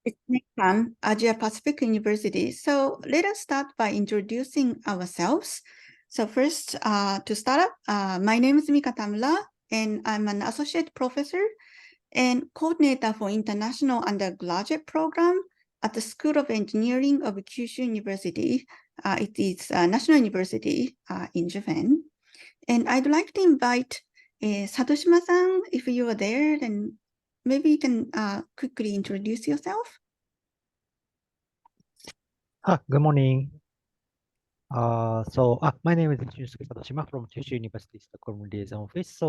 it's Nikan, Asia Pacific University. So let us start by introducing ourselves. So first, to start up, my name is Mika Tamla, and I'm an associate professor and coordinator for international undergraduate program at the School of Engineering of Kyushu University. It is a national university in Japan. And I'd like to invite Satoshima-san, if you are there, then maybe you can quickly introduce yourself. Good morning. My name is Shinsuke Satoshima from Kyushu University Stockholm Liaison Office.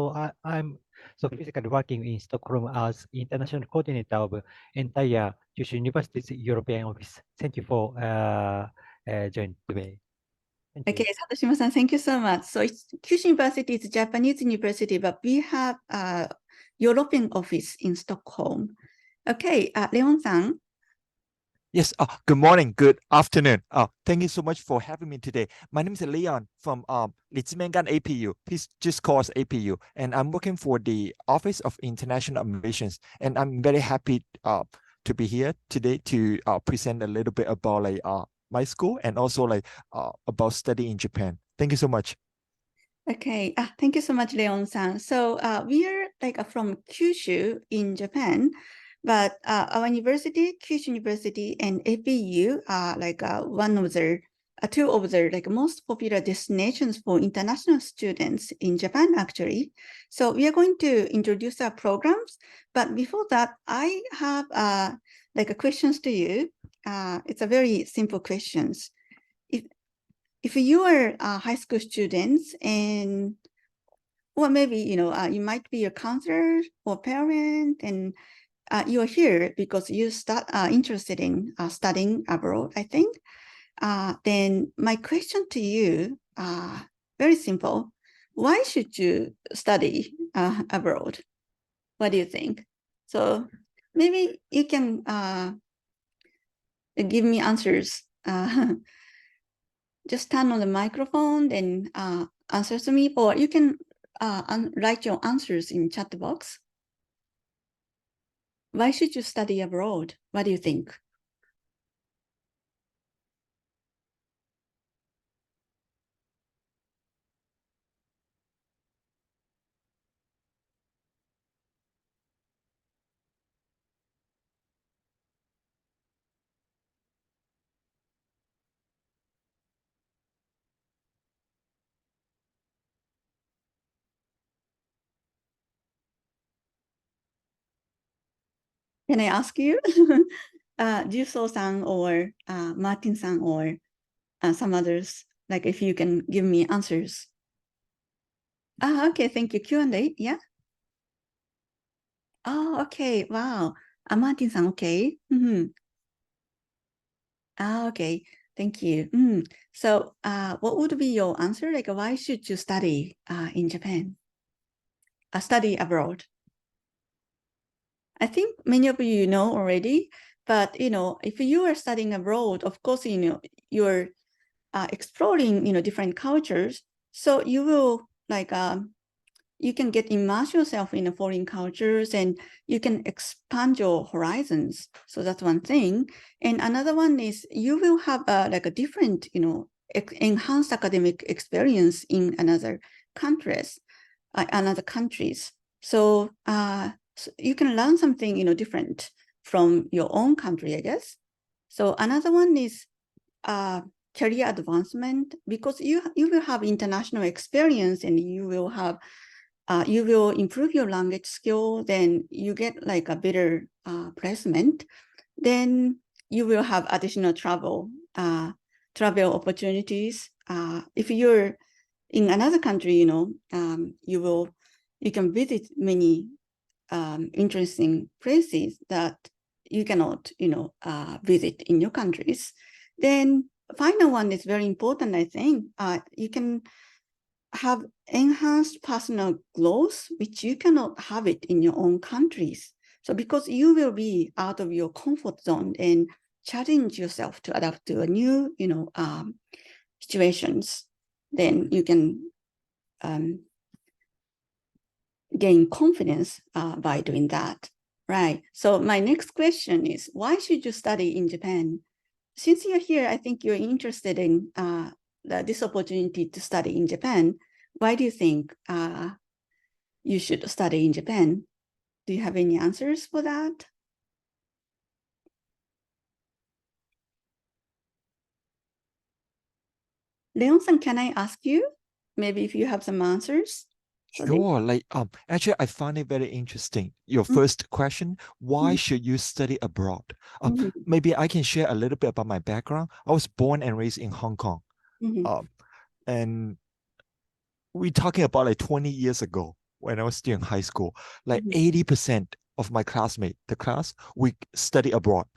I'm physically working in Stockholm as international coordinator of entire Kyushu University's European office. Thank you for joining today. Okay, Satoshima-san, thank you so much. So Kyushu University is a Japanese university, but we have a European office in Stockholm. Okay, Leon-san. Yes, good morning, good afternoon. Thank you so much for having me today. My name is Leon from Lizimengan APU. Please just call us APU. And I'm working for the Office of International Relations. And I'm very happy to be here today to present a little bit about my school and also about study in Japan. Thank you so much. Okay, thank you so much, Leon-san. So we are from Kyushu in Japan, but our university, Kyushu University and APU are two of the most popular destinations for international students in Japan, actually. So we are going to introduce our programs, but before that, I have questions to you. It's a very simple questions. If you are high school students and, or maybe, you might be a counselor or parent and you are here because you interested in studying abroad, I think, then my question to you, very simple. Why should you study abroad? What do you think? So maybe you can give me answers. Just turn on the microphone and answer to me, or you can write your answers in chat box. Why should you study abroad? What do you think? Can I ask you, Juso-san or Martin-san or some others, if you can give me answers? Okay, thank you. Q&A, yeah? Oh, okay, wow. Martin-san, okay. Okay, thank you. So what would be your answer? Why should you study in Japan? Study abroad? I think many of you know already, but if you are studying abroad, of course, you're exploring different cultures. So you will you can immerse yourself in foreign cultures and you can expand your horizons. So that's one thing. And another one is you will have a different enhanced academic experience in another countries. So you can learn something different from your own country, I guess. So another one is career advancement, because you will have international experience and you will have you will improve your language skill, then you get a better placement. Then you will have additional travel opportunities. If you're in another country, you can visit many interesting places that you cannot, visit in your countries. Then final one is very important, I think. You can have enhanced personal growth, which you cannot have it in your own countries. So because you will be out of your comfort zone and challenge yourself to adapt to a new, situations, then you can gain confidence by doing that. Right. So my next question is, why should you study in Japan? Since you're here, I think you're interested in this opportunity to study in Japan. Why do you think you should study in Japan? Do you have any answers for that? Leon-san, can I ask you? Maybe if you have some answers? Sure, like actually I find it very interesting. Your first question, why should you study abroad? Maybe I can share a little bit about my background. I was born and raised in Hong Kong. And we're talking about like 20 years ago when I was still in high school, like 80% of my classmates, the class, we study abroad.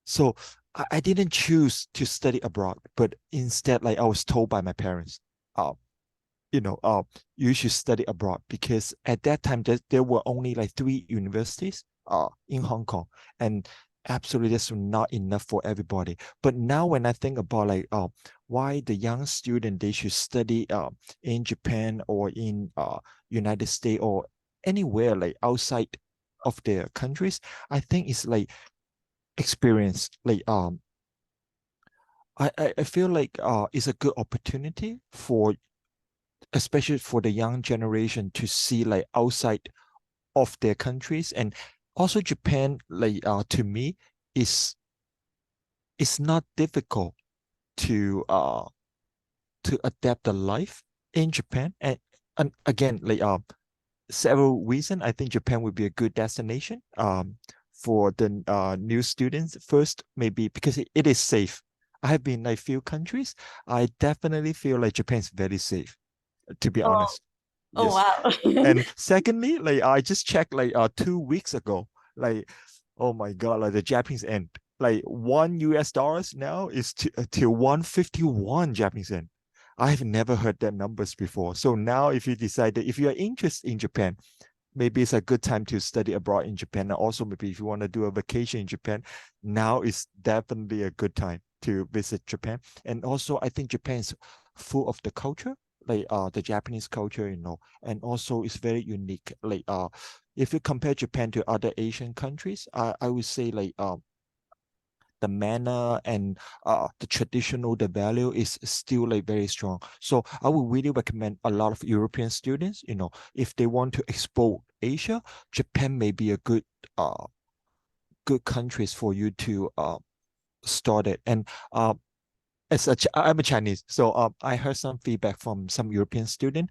So I didn't choose to study abroad, but instead, like I was told by my parents, you should study abroad, because at that time there were only like 3 universities in Hong Kong, and absolutely that's not enough for everybody. But now when I think about like why the young student they should study in Japan or in United States or anywhere like outside of their countries, I think it's like experience. Like I feel like it's a good opportunity for, especially for the young generation, to see like outside of their countries. And also Japan, like to me, is it's not difficult to adapt the life in Japan. And again, like several reasons I think Japan would be a good destination for the new students. First, maybe because it is safe. I have been like few countries. I definitely feel like Japan is very safe, to be honest. Oh, Yes. wow. And secondly, like I just checked like 2 weeks ago, like, oh my God, like the Japanese yen, like $1 now is to 151 Japanese yen. I've never heard that numbers before. So now if you decide that if you are interested in Japan, maybe it's a good time to study abroad in Japan. And also maybe if you want to do a vacation in Japan, now is definitely a good time to visit Japan. And also I think Japan is full of the culture, like the Japanese culture, and also it's very unique. Like if you compare Japan to other Asian countries, I would say like the manner and the traditional, the value is still like very strong. So I would really recommend a lot of European students, if they want to explore Asia, Japan may be a good countries for you to start it. And I'm a Chinese, so I heard some feedback from some European student.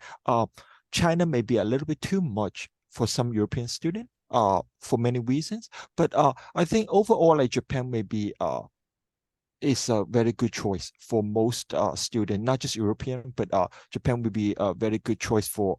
China may be a little bit too much for some European student, for many reasons. But I think overall, like Japan may be is a very good choice for most students, not just European, but Japan will be a very good choice for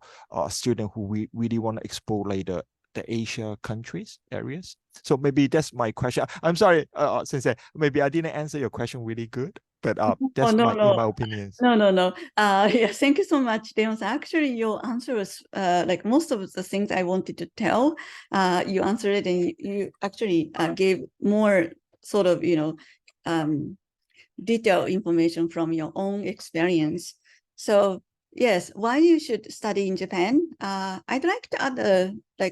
students who really want to explore like the Asia countries areas. So maybe that's my question. I'm sorry, Sensei, maybe I didn't answer your question really good, but that's no, in my opinion. No. Yes, thank you so much, Leon. Actually, your answer was like most of the things I wanted to tell. You answered it, and you actually gave more sort of, detailed information from your own experience. So yes, why you should study in Japan? I'd like to add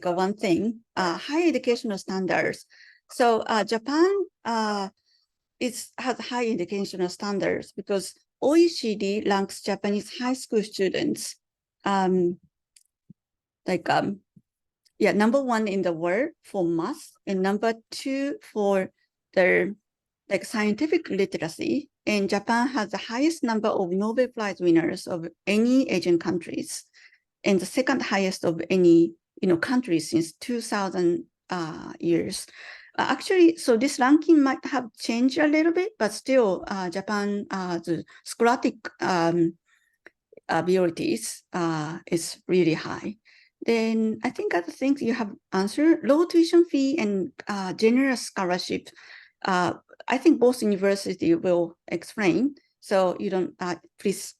one thing, higher educational standards. So Japan has high educational standards because OECD ranks Japanese high school students number 1 in the world for math, and number 2 for their scientific literacy. And Japan has the highest number of Nobel Prize winners of any Asian countries, and the second highest of any country since 2000 years. Actually, so this ranking might have changed a little bit, but still, Japan, the scholastic abilities is really high. Then I think other things you have answered, low tuition fee and generous scholarship. I think both university will explain. So you don't please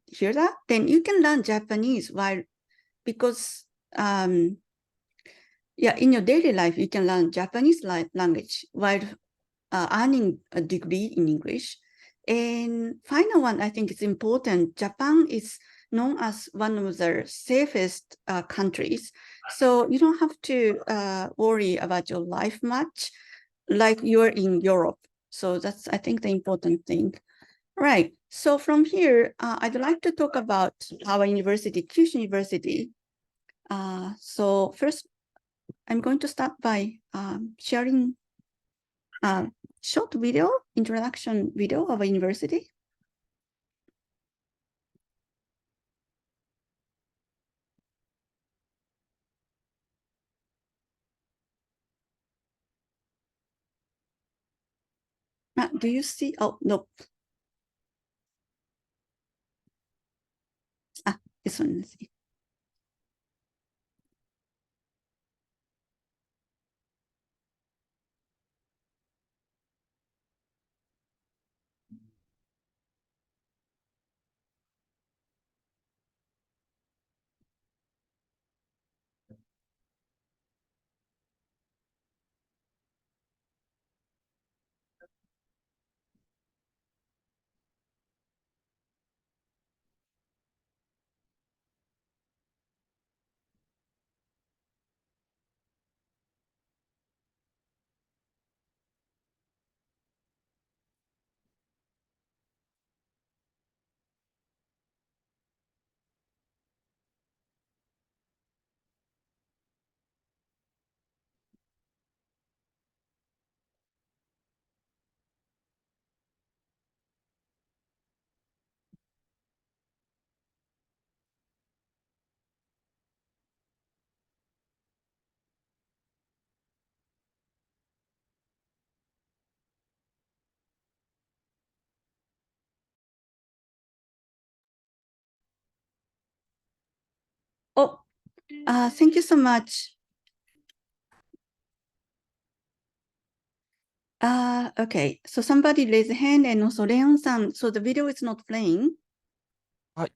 hear that. Then you can learn Japanese because in your daily life you can learn Japanese language while earning a degree in English. And final one, I think it's important. Japan is known as one of the safest countries. So you don't have to worry about your life much like you're in Europe. So that's, I think, the important thing. Right. So from here, I'd like to talk about our university, Kyushu University. So first, I'm going to start by sharing a short video, introduction video of a university. Do you see? Oh, no. This one. Let's see. Oh, thank you so much. Okay, so somebody raised a hand and also Leon-san, so the video is not playing.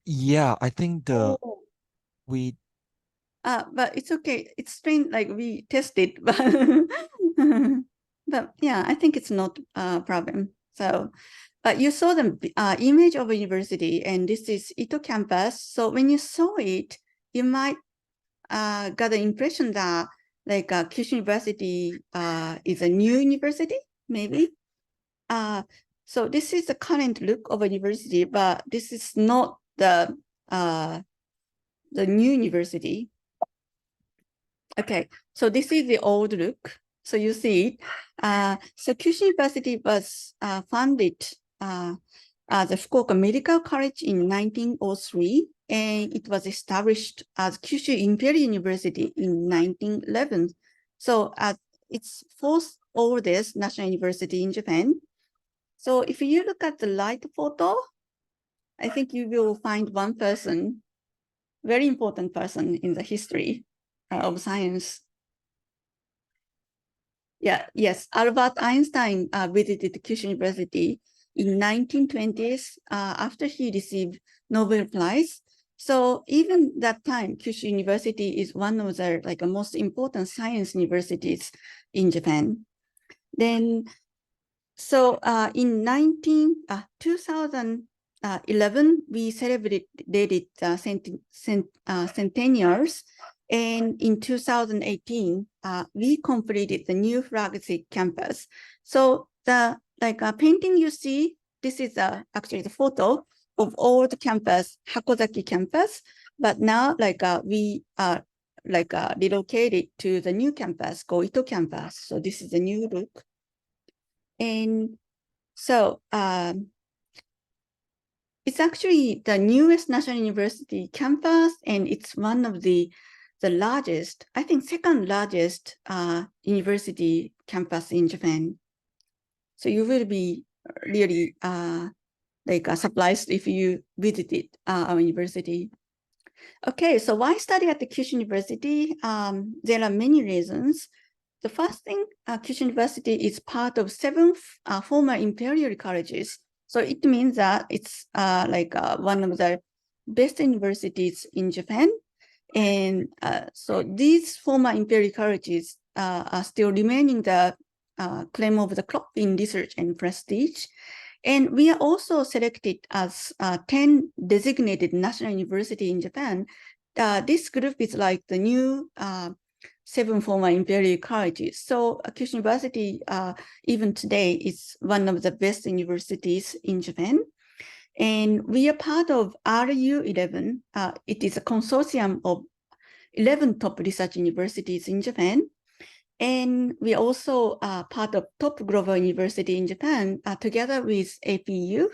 Yeah, I think Oh. we But it's okay. It's strange, like we tested, but but yeah, I think it's not a problem. So, but you saw the image of a university, and this is Ito campus. So when you saw it, you might got the impression that like Kyushu University is a new university, maybe. So this is the current look of a university, but this is not the new university. Okay, so this is the old look. So you see, so Kyushu University was founded as a Fukuoka Medical College in 1903, and it was established as Kyushu Imperial University in 1911. So it's fourth oldest national university in Japan. So if you look at the light photo, I think you will find one person, very important person in the history of science. Yeah, yes, Albert Einstein visited Kyushu University in 1920s after he received Nobel Prize. So even that time, Kyushu University is one of the most important science universities in Japan. Then, so in 2011, we celebrated centennials. And in 2018, we completed the new flagship campus. So the painting you see, this is actually the photo of old campus, Hakozaki campus. But now we are relocated to the new campus, Ito campus. So this is the new look. And so it's actually the newest National University campus, and it's one of the largest, I think second largest university campus in Japan. So you will be really surprised if you visited our university. Okay, so why study at the Kyushu University? There are many reasons. The first thing, Kyushu University is part of 7 former imperial colleges. So it means that it's one of the best universities in Japan. And so these former imperial colleges are still remaining the claim of the crop in research and prestige. And we are also selected as 10 designated national university in Japan. This group is like the new 7 former imperial colleges. So Kyushu University, even today, is one of the best universities in Japan. And we are part of RU11. It is a consortium of 11 top research universities in Japan. And we are also part of top global university in Japan together with APU.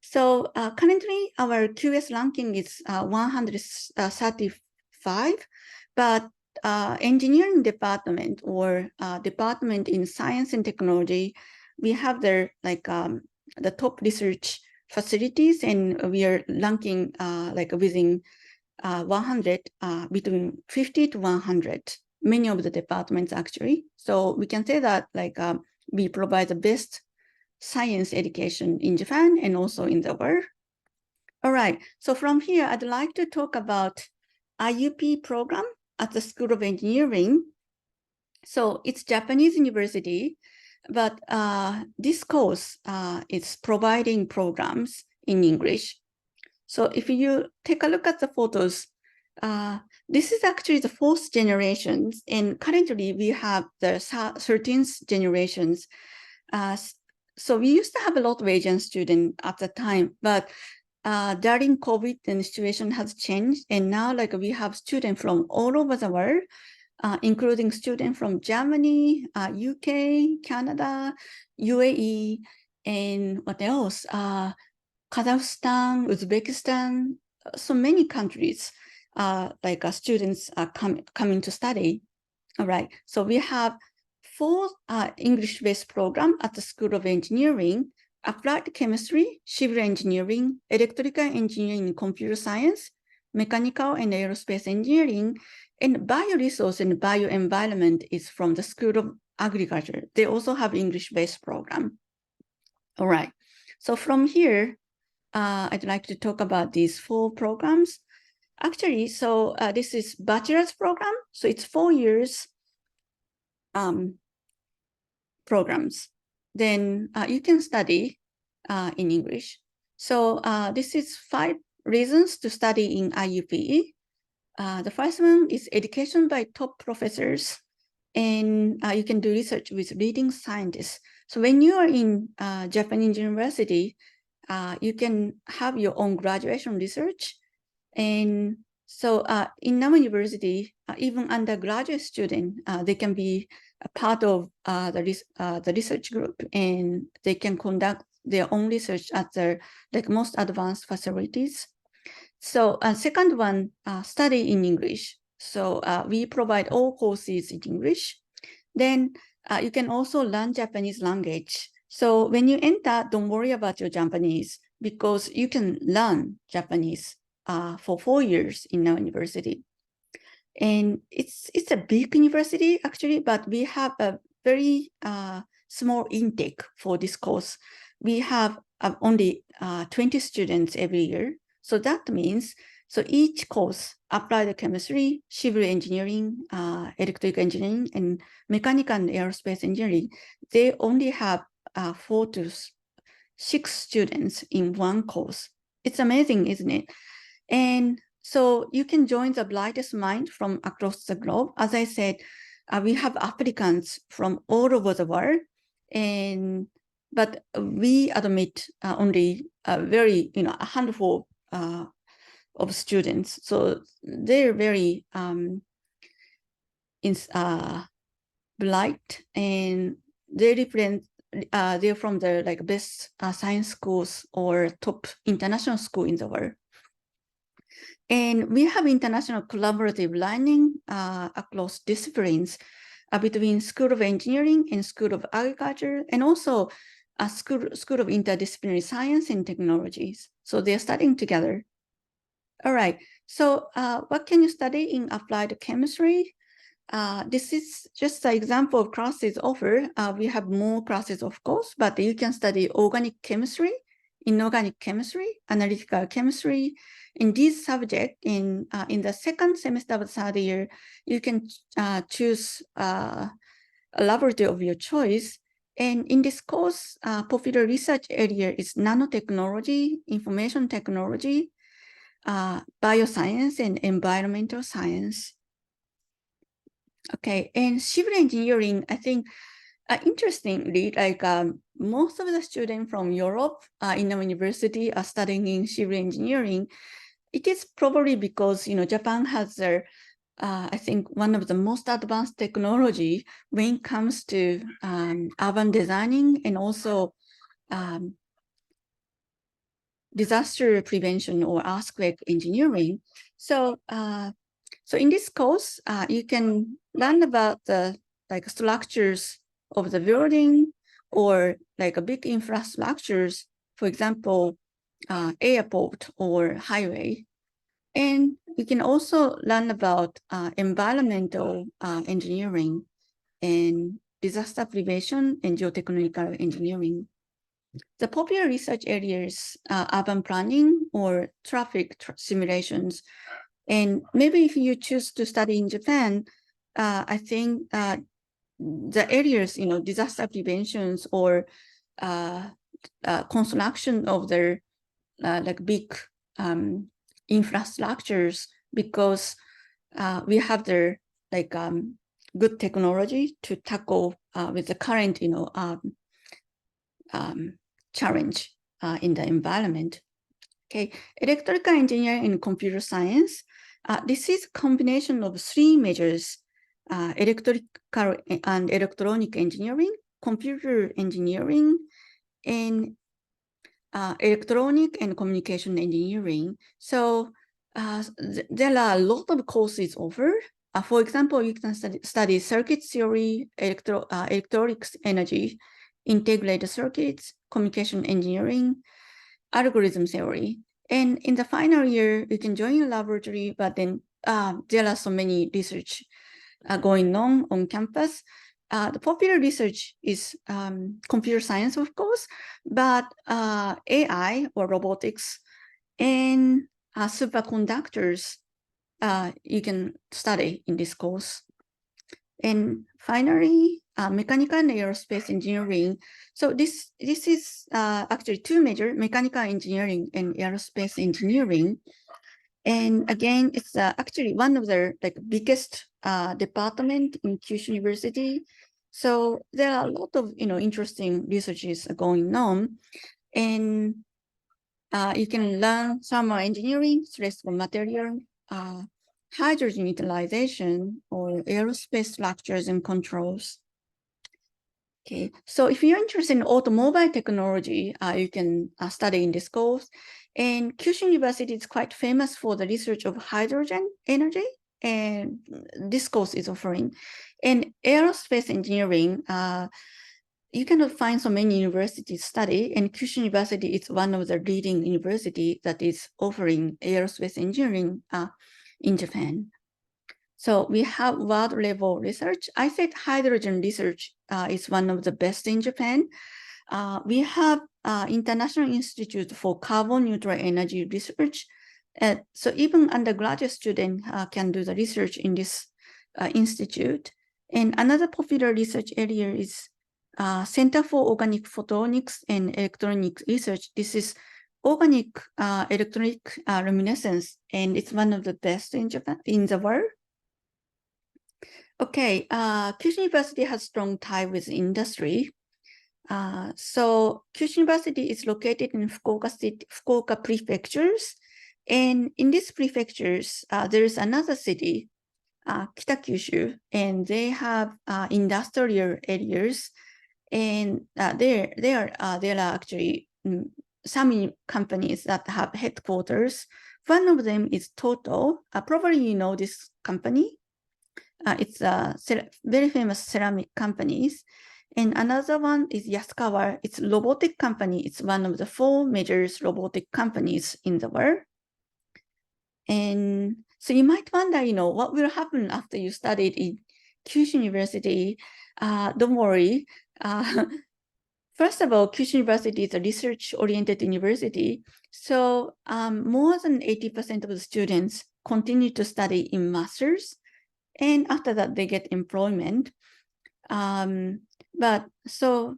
So currently our QS ranking is 135, but engineering department or department in science and technology, we have the top research facilities, and we are ranking within 100, between 50 to 100, many of the departments actually. So we can say that we provide the best science education in Japan and also in the world. All right, so from here, I'd like to talk about IUP program at the School of Engineering. So it's Japanese university, but this course is providing programs in English. So if you take a look at the photos, this is actually the 4th generations, and currently we have the 13th generations. So we used to have a lot of Asian students at the time, but during COVID, the situation has changed, and now we have students from all over the world, including students from Germany, UK, Canada, UAE, and what else? Kazakhstan, Uzbekistan, so many countries, students are coming to study. All right, so we have 4 English-based programs at the School of Engineering: Applied Chemistry, Civil Engineering, Electrical Engineering and Computer Science, Mechanical and Aerospace Engineering, and Bioresource and Bioenvironment is from the School of Agriculture. They also have English-based program. All right, so from here, I'd like to talk about these 4 programs. Actually, so this is bachelor's program. So it's 4 years programs. Then you can study in English. So this is 5 reasons to study in IUPE. The first one is education by top professors, and you can do research with leading scientists. So when you are in Japanese university, you can have your own graduation research. And so in our university, even undergraduate students, they can be a part of the research group, and they can conduct their own research at the most advanced facilities. So second one, study in English. So we provide all courses in English. Then you can also learn Japanese language. So when you enter, don't worry about your Japanese, because you can learn Japanese for 4 years in our university. And it's a big university actually, but we have a very small intake for this course. We have only 20 students every year. So that means, so each course, applied chemistry, civil engineering, electrical engineering, and mechanical and aerospace engineering, they only have 4 to 6 students in one course. It's amazing, isn't it? And so you can join the brightest mind from across the globe. As I said, we have applicants from all over the world, but we admit only a handful of students. So they're very bright, and they represent. They're from the best science schools or top international school in the world. And we have international collaborative learning across disciplines between School of Engineering and School of Agriculture, and also a School of Interdisciplinary Science and Technologies. So they're studying together. All right, so what can you study in applied chemistry? This is just an example of classes offered. We have more classes, of course, but you can study organic chemistry, inorganic chemistry, analytical chemistry. In these subjects, in the second semester of the 3rd year, you can choose a laboratory of your choice, And in this course, popular research area is nanotechnology, information technology, bioscience, and environmental science. Okay, and civil engineering, I think, interestingly, like most of the students from Europe in our university are studying in civil engineering. It is probably because, Japan has I think one of the most advanced technology when it comes to urban designing and also disaster prevention or earthquake engineering. So, so in this course, you can learn about the structures of the building or like a big infrastructures, for example, airport or highway. And we can also learn about environmental engineering and disaster prevention and geotechnical engineering. The popular research areas are urban planning or traffic simulations. And maybe if you choose to study in Japan, I think the areas, disaster preventions or construction of their like big infrastructures, because we have their good technology to tackle with the current, challenge in the environment. Okay, electrical engineering and computer science. This is a combination of three majors: electrical and electronic engineering, computer engineering, and electronic and communication engineering. So there are a lot of courses offered. For example, you can study circuit theory, electronics energy, integrated circuits, communication engineering, algorithm theory. And in the final year, you can join a laboratory, but then there are so many research going on campus. The popular research is computer science, of course, but AI or robotics and superconductors you can study in this course. And finally, mechanical and aerospace engineering. So this is actually two major: mechanical engineering and aerospace engineering. And again, it's actually one of the biggest department in Kyushu University. So there are a lot of interesting researches going on, and you can learn thermal engineering, stressful material, hydrogen utilization, or aerospace structures and controls. Okay, so if you're interested in automobile technology, you can study in this course. And Kyushu University is quite famous for the research of hydrogen energy, and this course is offering. And aerospace engineering, you cannot find so many universities study, and Kyushu University is one of the leading university that is offering aerospace engineering in Japan. So we have world level research. I said hydrogen research is one of the best in Japan. We have International Institute for Carbon Neutral Energy Research. So even undergraduate student can do the research in this institute. And another popular research area is Center for Organic Photonics and Electronic Research. This is organic electronic luminescence, and it's one of the best in Japan, in the world. Okay, Kyushu University has strong tie with industry. So Kyushu University is located in Fukuoka prefectures. And in these prefectures, there is another city, Kyushu, and they have industrial areas. And there are actually some companies that have headquarters. One of them is Toto. Probably you know this company. It's a very famous ceramic companies. And another one is Yasukawa. It's a robotic company. It's one of the 4 major robotic companies in the world. And so you might wonder, what will happen after you studied in Kyushu University? Don't worry. First of all, Kyushu University is a research-oriented university. So more than 80% of the students continue to study in master's. And after that, they get employment. But so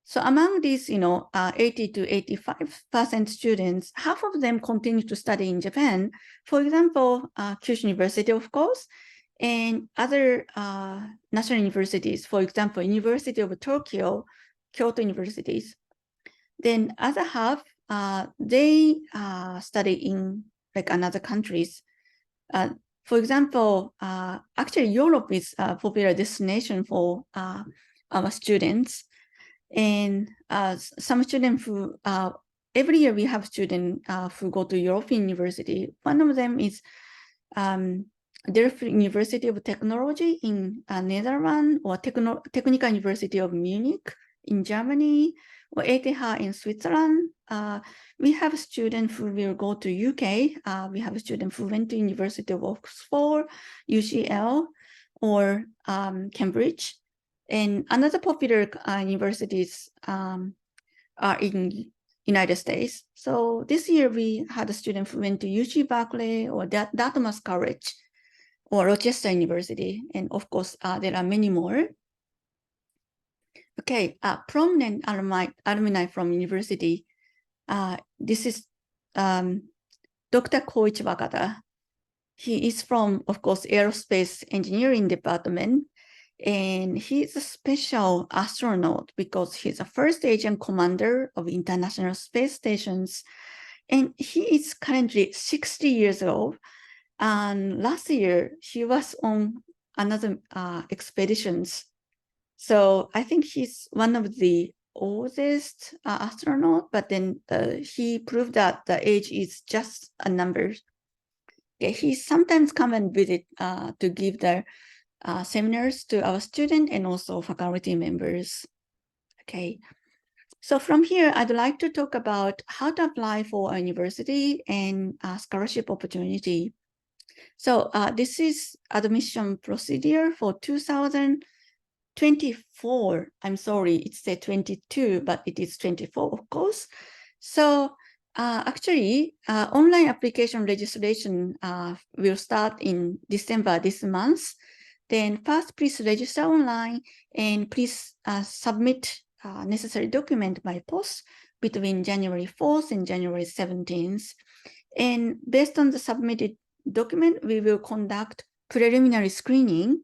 So among these, 80 to 85% students, half of them continue to study in Japan. For example, Kyushu University, of course, and other national universities, for example, University of Tokyo, Kyoto universities. Then other half, they study in like another countries. For example, actually Europe is a popular destination for our students. And some students who, every year we have students who go to European university. One of them is Delft University of Technology in Netherlands, or Technical University of Munich in Germany, or ETH in Switzerland. We have students who will go to UK. We have students who went to University of Oxford, UCL, or Cambridge. And another popular universities are in United States. So this year we had a student who went to UC Berkeley or Dartmouth College or Rochester University. And of course, there are many more. Okay, prominent alumni from university. This is Dr. Koichi Wakata. He is from, of course, aerospace engineering department. And he's a special astronaut because he's the first Asian commander of international space stations. And he is currently 60 years old. And last year, he was on another expeditions. So I think he's one of the oldest astronaut, but then he proved that the age is just a number. Okay, he sometimes come and visit to give the seminars to our students and also faculty members. Okay, so from here, I'd like to talk about how to apply for a university and scholarship opportunity. So this is admission procedure for 2024. I'm sorry, it said 22, but it is 24, of course. So actually, online application registration will start in December this month. Then first, please register online and please submit necessary document by post between January 4th and January 17th. And based on the submitted document, we will conduct preliminary screening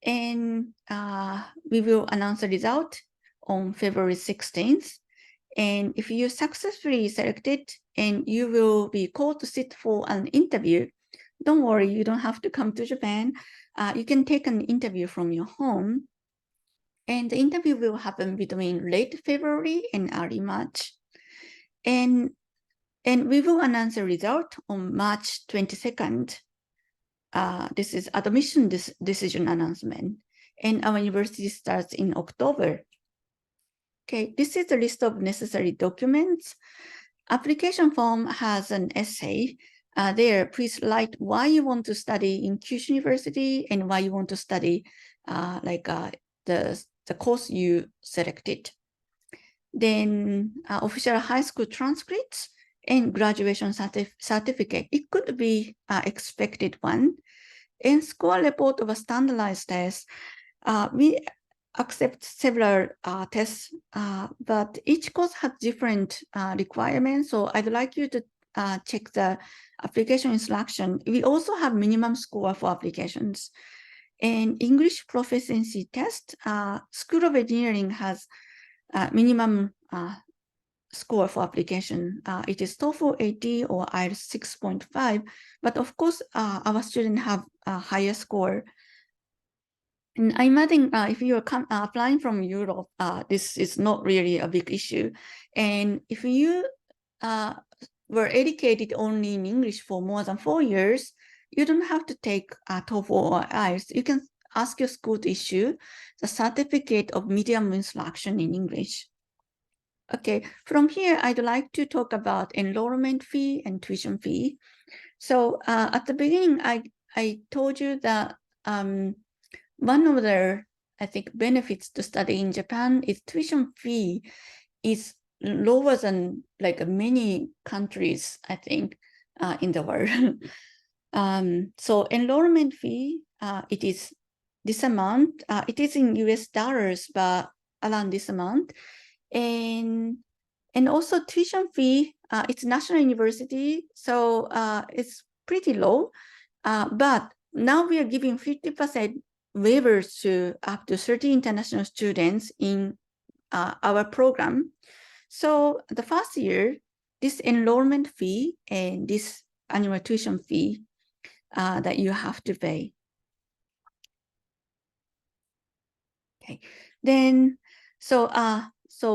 and we will announce the result on February 16th. And if you successfully selected and you will be called to sit for an interview, don't worry, you don't have to come to Japan. You can take an interview from your home. And the interview will happen between late February and early March. And we will announce the result on March 22nd. This is admission decision announcement. And our university starts in October. Okay, this is the list of necessary documents. Application form has an essay. There, please write why you want to study in Kyushu University and why you want to study the course you selected. Then official high school transcripts and graduation certificate. It could be expected one. And score report of a standardized test. We accept several tests, but each course has different requirements. So I'd like you to check the application instruction. We also have minimum score for applications. And English proficiency test, School of Engineering has minimum score for application. It is TOEFL 80 or IELTS 6.5, but of course, our students have a higher score. And I'm adding, if you are applying from Europe, this is not really a big issue. And if you were educated only in English for more than 4 years, you don't have to take TOEFL or IELTS. You can ask your school to issue the certificate of medium instruction in English. Okay, from here, I'd like to talk about enrollment fee and tuition fee. So at the beginning, I told you that one of the, I think, benefits to study in Japan is tuition fee is lower than like many countries, I think, in the world. So enrollment fee, it is this amount. It is in US dollars, but around this amount. And also tuition fee, it's national university, so it's pretty low. But now we are giving 50% waivers to up to 30 international students in our program. So the first year, this enrollment fee and this annual tuition fee that you have to pay. Okay, then so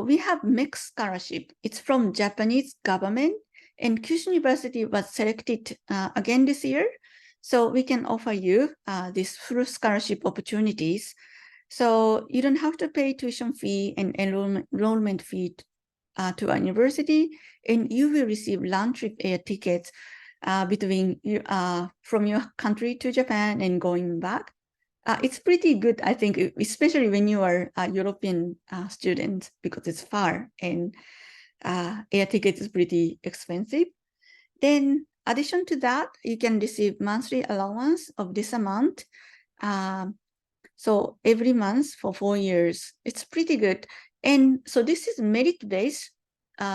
we have mixed scholarship. It's from Japanese government, and Kyushu University was selected again this year. So we can offer you these full scholarship opportunities. So you don't have to pay tuition fee and enrollment fee to a university, and you will receive round trip air tickets between from your country to Japan and going back. It's pretty good, I think, especially when you are a European student, because it's far and air ticket is pretty expensive. Then, addition to that, you can receive monthly allowance of this amount. So every month for 4 years, it's pretty good. And so this is merit-based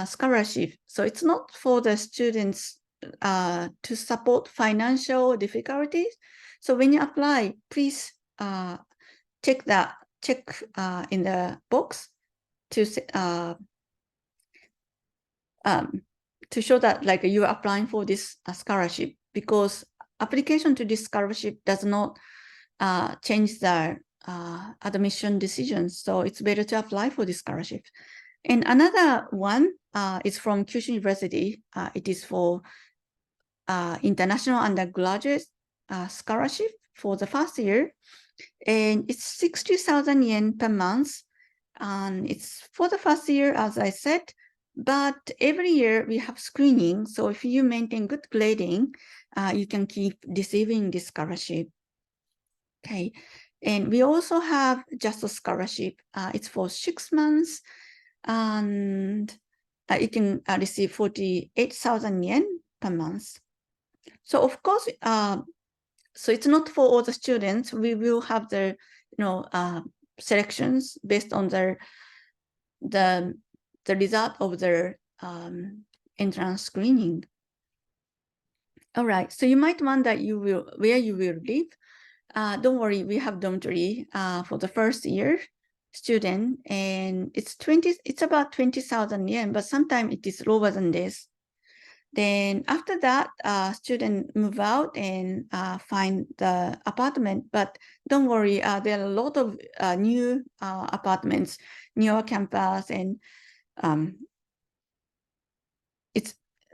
scholarship. So it's not for the students to support financial difficulties. So when you apply, please check in the box to show that like you are applying for this scholarship, because application to this scholarship does not change the admission decisions. So it's better to apply for this scholarship. And another one is from Kyushu University. It is for international undergraduate scholarship for the first year. And it's 60,000 yen per month. And it's for the first year, as I said, but every year we have screening. So if you maintain good grading, you can keep receiving this scholarship. Okay. And we also have just a scholarship. It's for 6 months, and you can receive 48,000 yen per month. So of course, so it's not for all the students. We will have the selections based on the result of their entrance screening. All right. So you might wonder where you will live. Don't worry, we have dormitory for the first year student, and it's about 20,000 yen, but sometimes it is lower than this. Then after that, student move out and find the apartment. But don't worry, there are a lot of new apartments near campus, and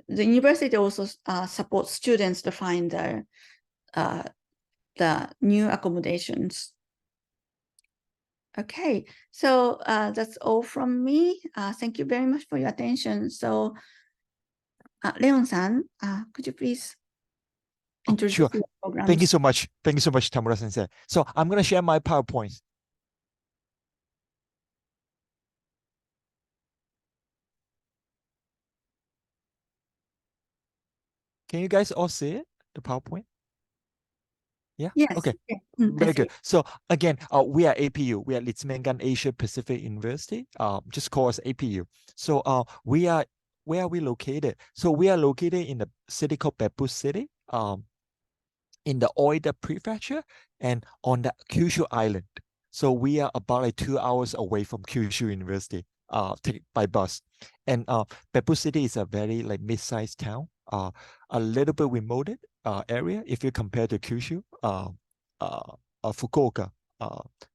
the university also supports students to find the new accommodations. Okay, so that's all from me. Thank you very much for your attention. So, Leon-san, could you please introduce Sure. your program? Thank you so much. Thank you so much, Tamura-sensei. So I'm going to share my PowerPoint. Can you guys all see it, the PowerPoint? Yeah? Yes. Okay. Yeah. Very good. So again, we are APU. We are Litzmengan Asia Pacific University. Just call us APU. So where are we located? So we are located in the city called Beppu City, in the Oita Prefecture, and on the Kyushu Island. So we are about like 2 hours away from Kyushu University by bus. And Beppu City is a very like mid-sized town, a little bit remote area if you compare to Kyushu, Fukuoka,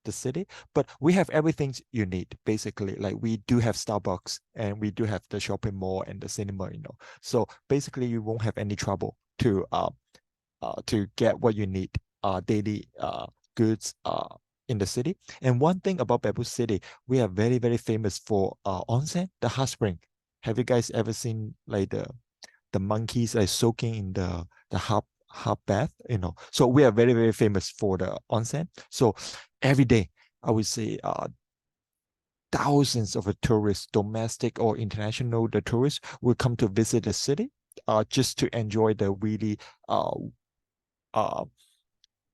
the city. But we have everything you need, basically. Like we do have Starbucks, and we do have the shopping mall and the cinema, So basically you won't have any trouble to get what you need, daily goods in the city. And one thing about Beppu City, we are very, very famous for onsen, the hot spring. Have you guys ever seen like the monkeys like soaking in the hot bath? So we are very, very famous for the onsen. So every day, I would say thousands of tourists, domestic or international, the tourists will come to visit the city just to enjoy the really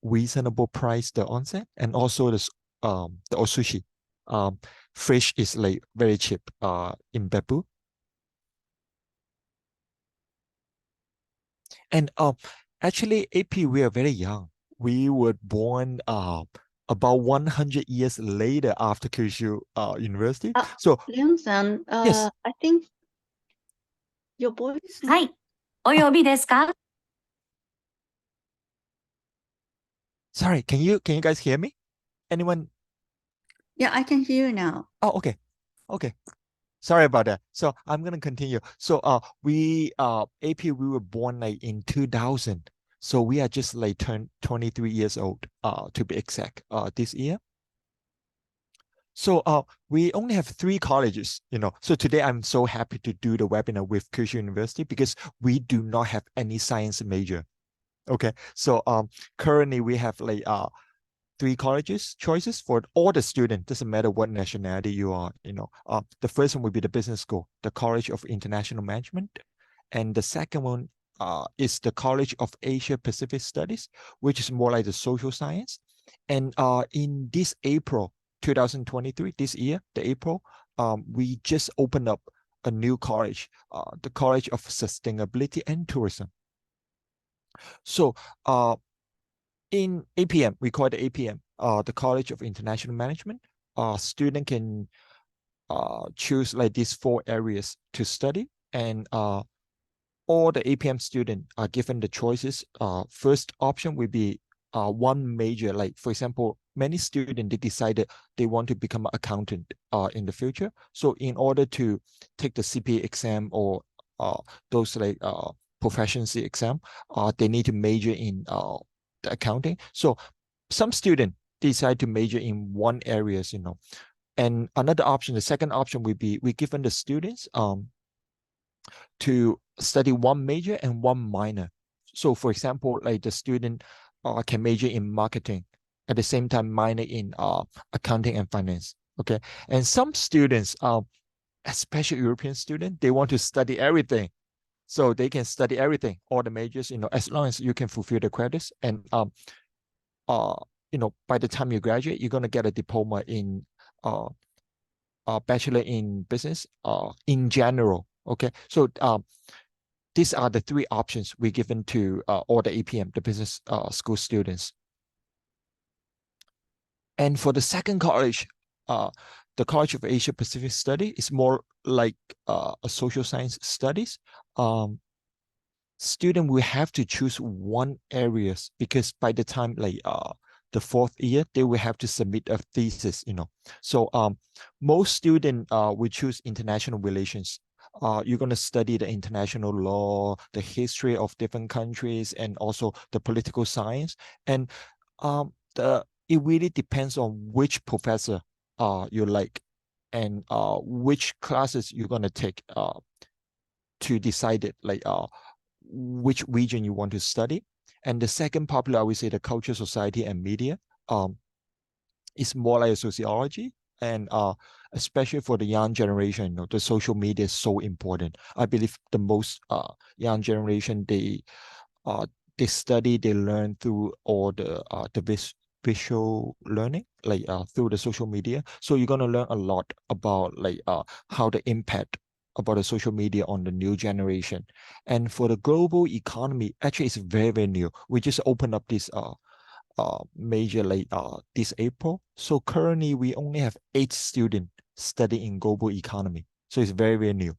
reasonable price, the onsen, and also the sushi. fish is like very cheap in Beppu. And actually, AP, we are very young. We were born about 100 years later after Kyushu University. So, Leon-san, yes. I think your voice. はい。お呼びですか? Sorry, can you guys hear me? Anyone? Yeah, I can hear you now. Oh, okay. Okay. Sorry about that. So I'm gonna continue. So we AP, we were born like in 2000. So we are just like turned 23 years old to be exact this year. So we only have 3 colleges, you know. So today I'm so happy to do the webinar with Kyushu University because we do not have any science major. Okay. So currently we have like 3 colleges choices for all the students. Doesn't matter what nationality you are, you know. The first one would be the business school, the College of International Management, and the second one is the College of Asia Pacific Studies, which is more like the social science. And in this April 2023, this year, the April, we just opened up a new college, the College of Sustainability and Tourism. So in APM, we call it the APM, the College of International Management. Student can choose like these 4 areas to study, and all the APM students are given the choices. First option would be one major, like for example, many students, they decided they want to become an accountant in the future. So in order to take the CPA exam or those like proficiency exam, they need to major in the accounting. So some students decide to major in one areas, you know. And another option, the second option would be we given the students to study one major and one minor. So for example, like the student can major in marketing, at the same time minor in accounting and finance. Okay. And some students, especially European students, they want to study everything. So they can study everything, all the majors, you know, as long as you can fulfill the credits. And you know, by the time you graduate, you're gonna get a diploma in bachelor in business in general. Okay. So these are the 3 options we given to all the APM, the business school students. And for the second college, the College of Asia Pacific Study is more like a social science studies. Student will have to choose one areas because by the time like the 4th year, they will have to submit a thesis, you know. So most students will choose international relations. You're going to study the international law, the history of different countries, and also the political science. And it really depends on which professor you like and which classes you're going to take to decide it, like which region you want to study. And the second popular, I would say, the culture, society, and media is more like a sociology. And especially for the young generation, you know, the social media is so important. I believe the most young generation, they study, they learn through all the visual learning, like through the social media. So you're gonna learn a lot about like how the impact about the social media on the new generation. And for the global economy, actually it's very, very new. We just opened up this major like this April. So currently we only have 8 students studying global economy. So it's very, very new.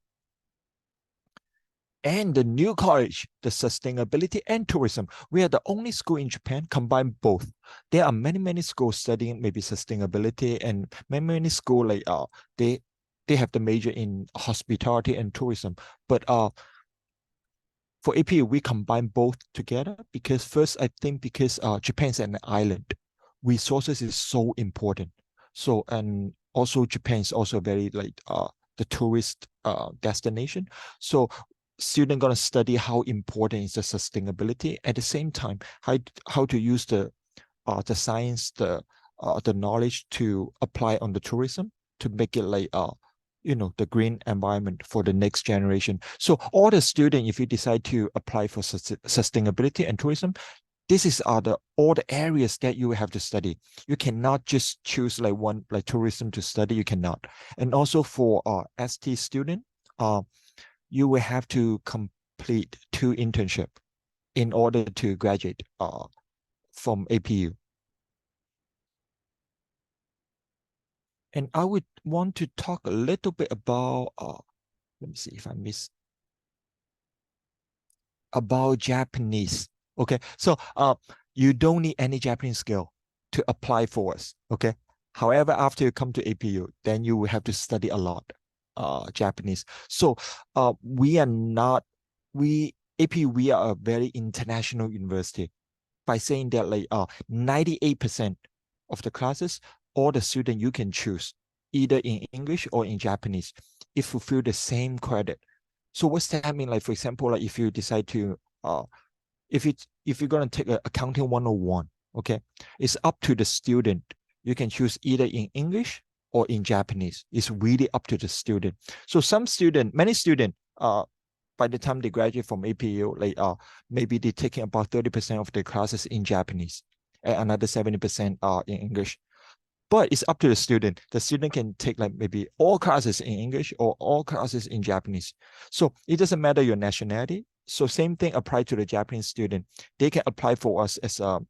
And the new college, the sustainability and tourism, we are the only school in Japan combine both. There are many, many schools studying maybe sustainability, and many, many schools like they have the major in hospitality and tourism. But for APU, we combine both together because first, I think because Japan is an island, resources is so important. So, and also Japan is also very like the tourist destination. So student gonna study how important is the sustainability, at the same time how to use the science, the knowledge to apply on the tourism to make it like you know, the green environment for the next generation. So all the students, if you decide to apply for sustainability and tourism, this is all the areas that you have to study. You cannot just choose like one, like tourism to study. You cannot. And also for ST student, you will have to complete 2 internship in order to graduate from APU. And I would want to talk a little bit about, let me see if I miss, about Japanese. Okay, so you don't need any Japanese skill to apply for us. Okay, however, after you come to APU, then you will have to study a lot Japanese. So we are not, APU, we are a very international university. By saying that like 98% of the classes, all the students you can choose either in English or in Japanese if you fulfill the same credit. So what's that mean? Like for example, like if you decide to if you're gonna take accounting 101, okay, it's up to the student. You can choose either in English or in Japanese. It's really up to the student. So many students by the time they graduate from APU, like maybe they're taking about 30% of their classes in Japanese and another 70% in English. But it's up to the student. The student can take like maybe all classes in English or all classes in Japanese. So it doesn't matter your nationality. So same thing apply to the Japanese student. They can apply for us as a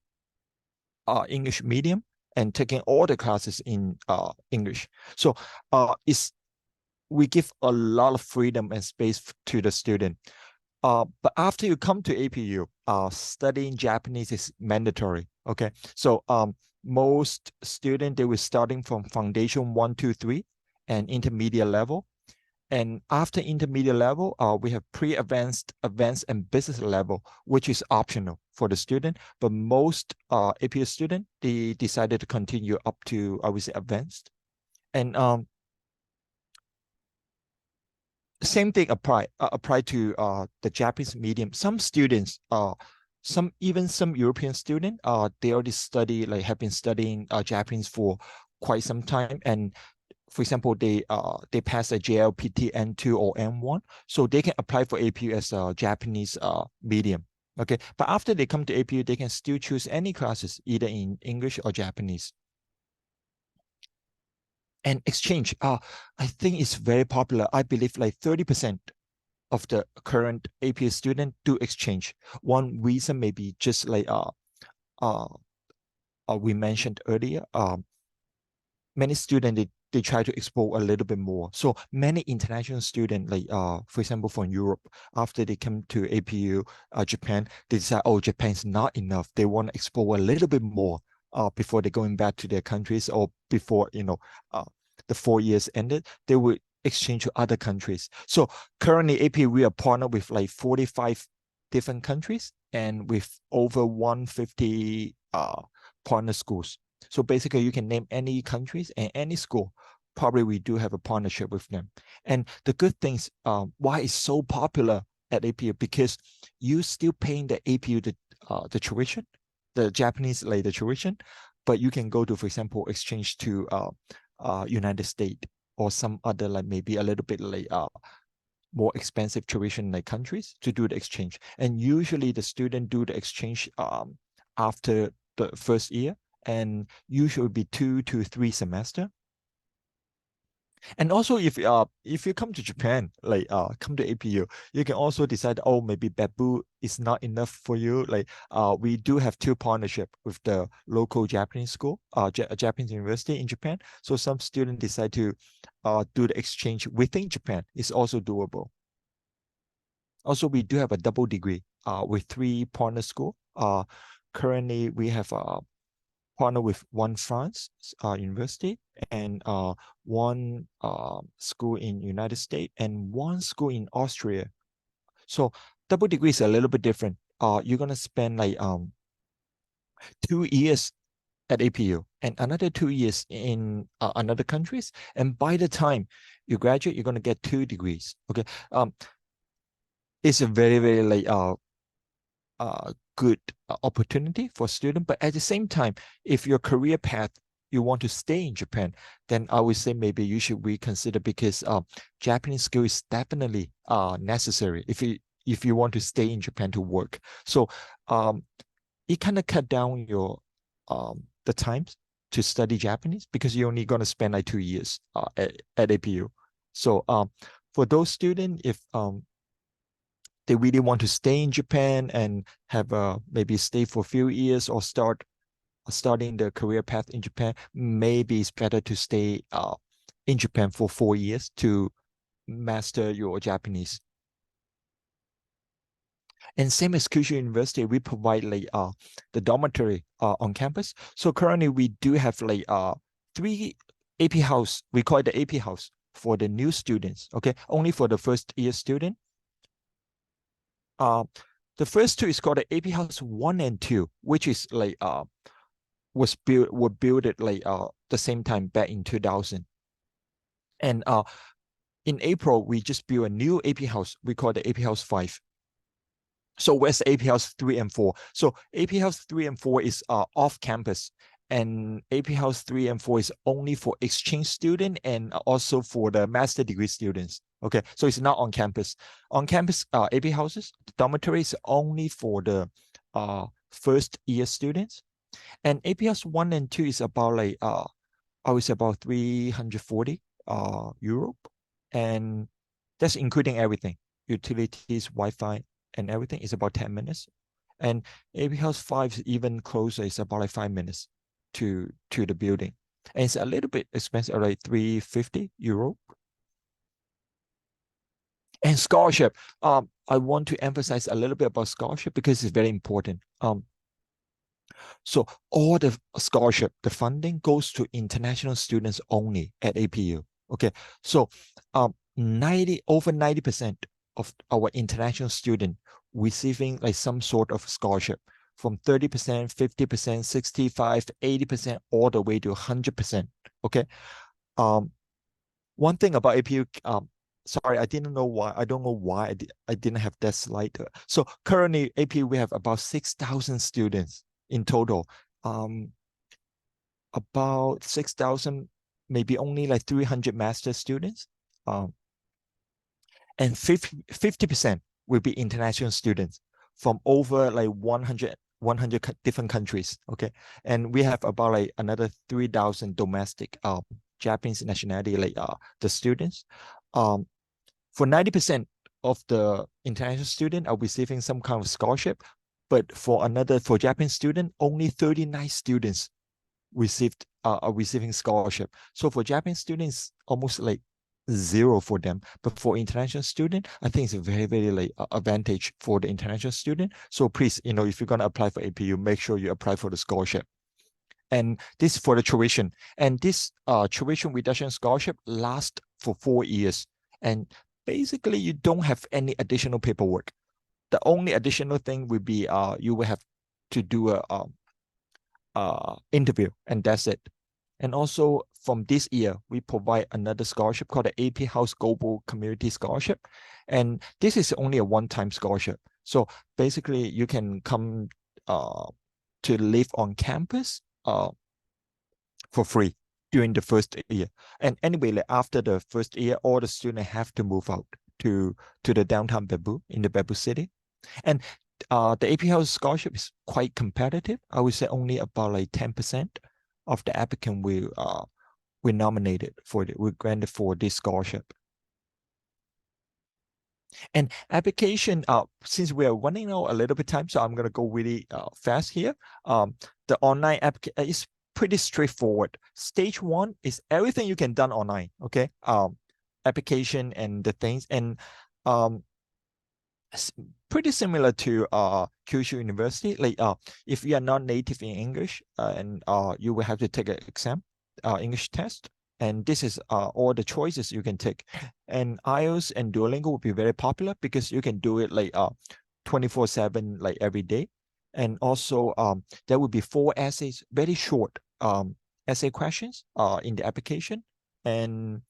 English medium and taking all the classes in English. So we give a lot of freedom and space to the student. But after you come to APU, studying Japanese is mandatory. Okay, so most students, they were starting from foundation 1, 2, 3 and intermediate level. And after intermediate level, we have pre-advanced, advanced, and business level, which is optional for the student. But most APU students, they decided to continue up to, I would say, advanced. And same thing apply to the Japanese medium. Some students, some European students, they already study, like have been studying Japanese for quite some time, and for example, they pass a JLPT N2 or N1, so they can apply for APU as a Japanese medium. Okay, but after they come to APU, they can still choose any classes either in English or Japanese. And exchange, I think it's very popular. I believe like 30% of the current APU student do exchange. One reason maybe just like we mentioned earlier, many students they try to explore a little bit more. So many international students, like for example from Europe, after they come to APU Japan, they decide, oh, Japan's not enough. They want to explore a little bit more before they're going back to their countries, or before the 4 years ended, they will exchange to other countries. So currently APU, we are partnered with like 45 different countries and with over 150 partner schools. So basically you can name any countries and any school. Probably we do have a partnership with them. And the good things, why it's so popular at APU, because you still paying the APU the tuition, the Japanese like the tuition, but you can go to, for example, exchange to United States or some other like maybe a little bit like more expensive tuition like countries to do the exchange. And usually the student do the exchange after the first year, and usually be 2 to 3 semester. And also if you come to Japan, like come to APU, you can also decide, oh, maybe Bamboo is not enough for you. Like we do have 2 partnership with the local Japanese school, Japanese university in Japan. So some students decide to do the exchange within Japan. It's also doable. Also, we do have a double degree with 3 partner school. Currently, we have partner with one France university and one school in United States and one school in Austria. So double degree is a little bit different. You're gonna spend like 2 years at APU and another 2 years in another countries. And by the time you graduate, you're gonna get 2 degrees. Okay. It's a very, very like good opportunity for students. But at the same time, if your career path, you want to stay in Japan, then I would say maybe you should reconsider, because Japanese skill is definitely necessary if you want to stay in Japan to work. So it kind of cut down your the times to study Japanese because you're only going to spend like 2 years at APU. So for those students, if they really want to stay in Japan and have maybe stay for a few years or starting the career path in Japan, maybe it's better to stay in Japan for 4 years to master your Japanese. And same as Kyushu University, we provide like the dormitory on campus. So currently we do have like 3 AP house. We call it the AP house for the new students. Okay, only for the first year student. The first 2 is called the AP house 1 and 2, which is like were built at like the same time back in 2000. And in April we just built a new AP house. We call it the AP house 5. So where's AP House 3 and 4? So AP House 3 and 4 is off campus, and AP House 3 and 4 is only for exchange student and also for the master degree students. Okay, so it's not on campus. On campus, AP houses, the dormitory is only for the first year students, and AP House 1 and 2 is about like it's about 340 euro, and that's including everything, utilities, Wi-Fi, and everything is about 10 minutes. And AP House 5 is even closer, it's about like 5 minutes to the building. And it's a little bit expensive, like 350 euro. And scholarship, I want to emphasize a little bit about scholarship because it's very important. So all the scholarship, the funding goes to international students only at APU. Okay, so over 90% of our international student receiving like some sort of scholarship, from 30%, 50%, 65, 80%, all the way to 100%. Okay. One thing about APU, sorry, I don't know why I didn't have that slide. So currently APU, we have about 6,000 students in total. About 6,000, maybe only like 300 master students. And 50% will be international students from over like 100 different countries. Okay, and we have about like another 3,000 domestic Japanese nationality, like the students. For 90% of the international student are receiving some kind of scholarship, but for Japanese student, only 39 students are receiving scholarship. So for Japanese students, almost like 0 for them. But for international student, I think it's a very, very like advantage for the international student. So please, if you're gonna apply for APU, make sure you apply for the scholarship. And this for the tuition. And this tuition reduction scholarship lasts for 4 years. And basically, you don't have any additional paperwork. The only additional thing would be you will have to do a interview, and that's it. And also from this year, we provide another scholarship called the AP House Global Community Scholarship. And this is only a one-time scholarship. So basically you can come to live on campus for free during the first year. And anyway, like after the first year, all the students have to move out to the downtown Bamboo, in the Bamboo City. And the AP House scholarship is quite competitive. I would say only about like 10% of the applicant will nominated we're granted for this scholarship. And application, since we are running out a little bit time, so I'm gonna go really fast here. The online application is pretty straightforward. Stage 1 is everything you can done online. Okay, application and the things, and pretty similar to Kyushu University. Like if you are not native in English, and you will have to take an exam, English test, and this is all the choices you can take. And IELTS and Duolingo will be very popular because you can do it like 24/7, like every day. And also there will be 4 essays, very short essay questions in the application. And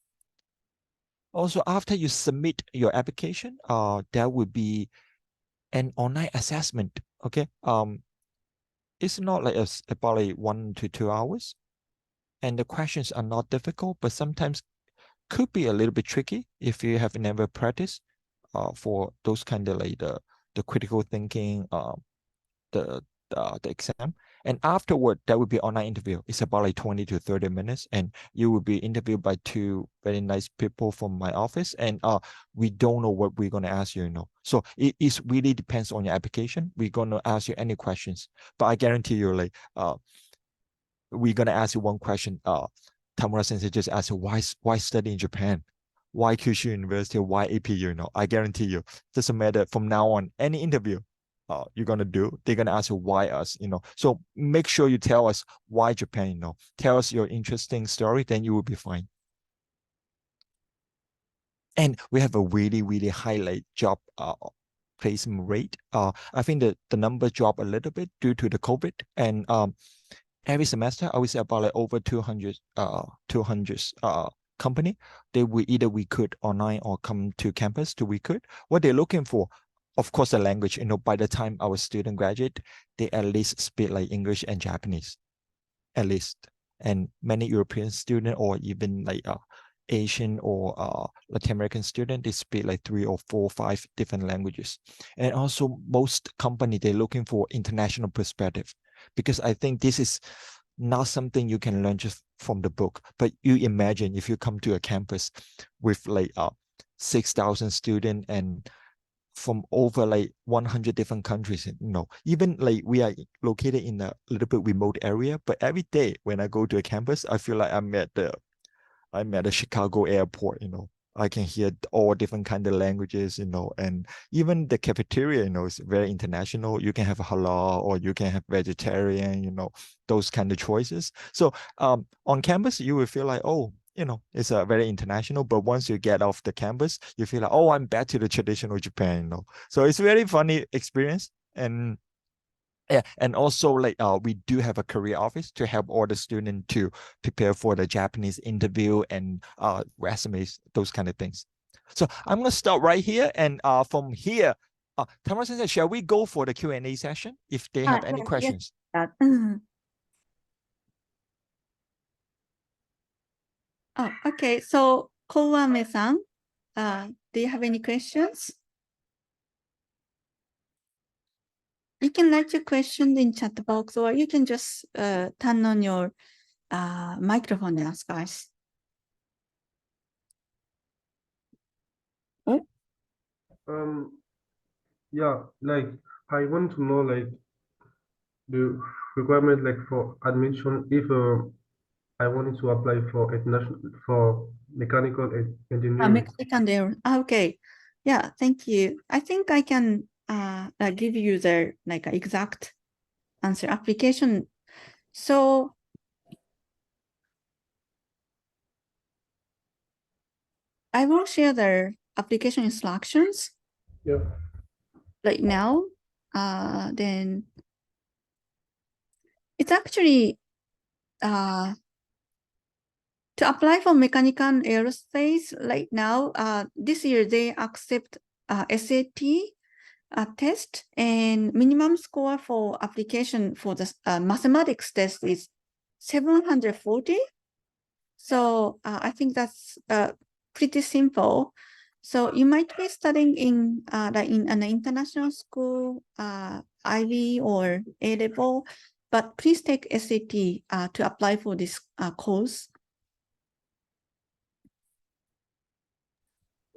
also after you submit your application, there will be an online assessment. Okay, it's not like about like 1 to 2 hours, and the questions are not difficult, but sometimes could be a little bit tricky if you have never practiced for those kind of like the critical thinking, the the exam. And afterward, that would be online interview. It's about like 20 to 30 minutes. And you will be interviewed by two very nice people from my office. And we don't know what we're going to ask you, So it really depends on your application. We're going to ask you any questions. But I guarantee you, like, we're going to ask you one question. Tamura Sensei just asked you, why study in Japan? Why Kyushu University? Why APU? I guarantee you, doesn't matter from now on, any interview you're gonna do, they're gonna ask you why us, So make sure you tell us why Japan, Tell us your interesting story, then you will be fine. And we have a really, really high job placement rate. I think the number dropped a little bit due to the COVID, and every semester I would say about like over 200 company, they will either recruit online or come to campus to recruit. What they're looking for, of course, the language. By the time our student graduate, they at least speak like English and Japanese, at least. And many European student or even like Asian or Latin American student, they speak like 3 or 4 or 5 different languages. And also most company, they're looking for international perspective, because I think this is not something you can learn just from the book. But you imagine if you come to a campus with like 6,000 students and from over like 100 different countries, even like we are located in a little bit remote area, but every day when I go to a campus, I feel like I'm at the Chicago airport, I can hear all different kind of languages, and even the cafeteria, is very international. You can have halal or you can have vegetarian, those kind of choices. So on campus, you will feel like, oh, it's a very international, but once you get off the campus, you feel like, oh, I'm back to the traditional Japan, So it's a very funny experience. And yeah, and also like we do have a career office to help all the students to prepare for the Japanese interview and resumes, those kind of things. So I'm gonna start right here, and from here, Tamara Sensei, shall we go for the Q&A session if they have any Yes, questions? Oh, okay. So, Kowame-san, do you have any questions? You can write your question in chat box, or you can just turn on your microphone and ask us. Yeah, like I want to know like the requirement like for admission if I wanted to apply for international for mechanical engineering. Mechanical. Okay. Yeah, thank you. I think I can give you the like exact answer application. So I will share the application instructions Yeah. right now. Then it's actually to apply for mechanical and aerospace right now. This year they accept SAT test, and minimum score for application for the mathematics test is 740. So I think that's pretty simple. So you might be studying in like in an international school, IB or A level, but please take SAT to apply for this course.